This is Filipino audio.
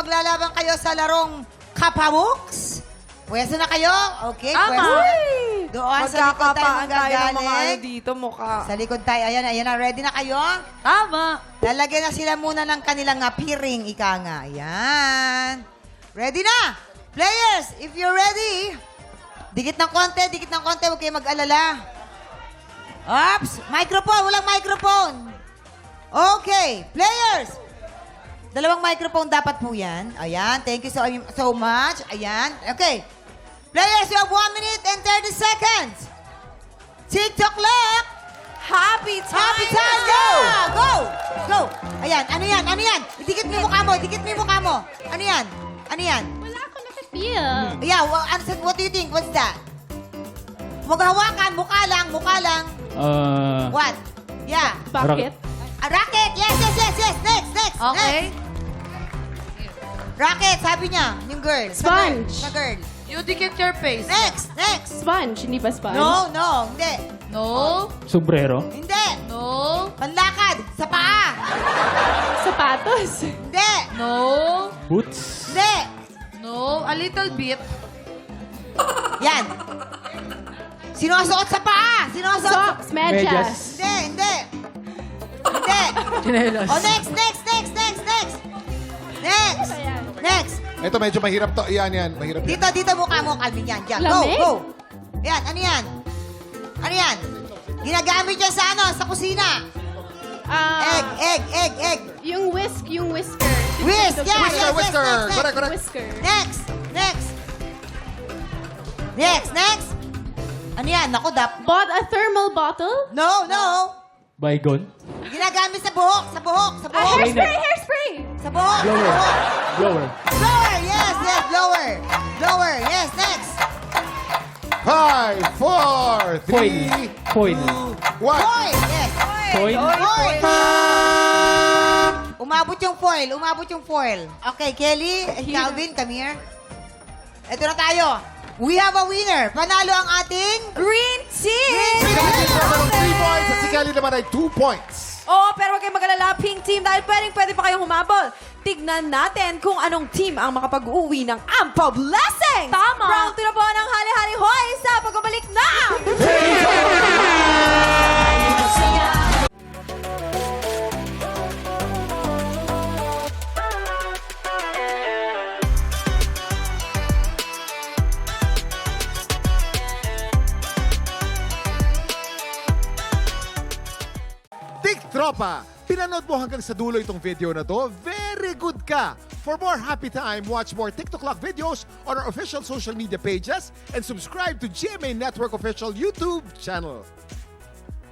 maglalaban kayo sa larong Kapamuks. Pwesto na kayo? Okay, pwesto. Doon sa likod tayo Magkakapaan tayo ng mga ano magagaling. dito, mukha. Sa likod tayo. Ayan, ayan na. Ready na kayo? Tama. Lalagyan na sila muna ng kanilang piring, ika nga. Ayan. Ready na? Players, if you're ready, dikit ng konti, huwag kayo mag-alala. Ops, microphone, walang microphone. Okay, players. Dalawang microphone dapat po yan. Ayan, thank you so much. Ayan, okay. Players, you have 1 minute and 30 seconds. TikTok clock. Happy time! Happy time! Go! Go! Go! Ayan, ano yan? Ano yan? Dikit mo yung mukha mo. Dikit mo yung mukha mo. Ano yan? Ano yan? Wala ako nakafeel. Yeah, what do you think? What's that? Huwag hawakan. Mukha lang. Mukha lang. What? Yeah. Bakit? A racket! Yes, yes, yes, yes! Next, next, Okay. next! Racket, sabi niya. Yung girl. Sponge. Sa girl. You dikit your face. Next, next! Sponge, hindi ba sponge? No, no, hindi. No. Sombrero. Hindi. No. Panlakad, sa paa. Sapatos. Hindi. No. Boots. Hindi. No. A little bit. Yan. Sinusuot sa paa. Sinusuot sa... Socks, medyas. Hindi, hindi. Hindi. Chinelas. Oh, next, next, next, next, next. Next. Next. Ito, medyo mahirap to. Yan. Mahirap yan. Dito, dito mukha mo, Calvin. Yan, dyan. Go, Lamig? go. Yan, ano yan? Ano yan? Ginagamit yan sa ano? Sa kusina. Egg, egg, egg, egg. Yung whisker. Whisk, yeah, Whisker, yes, whisker. yes, next, Correct, correct. Whisker. next. Next, next. Next. Ano yan? Naku, Bought a thermal bottle. No, no. Baygon. Ginagamit sa buhok, sa buhok, sa buhok. Hairspray. Sa buhok, sa Blower. buhok. Blower. Blower, yes, yes, blower. Blower, yes, next. 5, 4, 3, Foil. 1. Foil, yes. Foil. Foil. Umabot yung foil. Okay, Kelly, Calvin, come here. Ito na tayo. We have a winner. Panalo ang ating Green team! Si Kelly meron ng 3 points at si Kelly naman ay 2 points. Oo, pero huwag kayong mag-alala, Pink Team, dahil pwede pa kayong humabol. Tignan natin kung anong team ang makapag-uwi ng Ampo Blessings! Tama! Round 2 na po ng Hali-Hali Hoy sa pagbabalik na! Tik Tropa! Pinanood mo hanggang sa dulo itong video na to? Very good ka! For more happy time, watch more TikTok Clock videos on our official social media pages and subscribe to GMA Network official YouTube channel.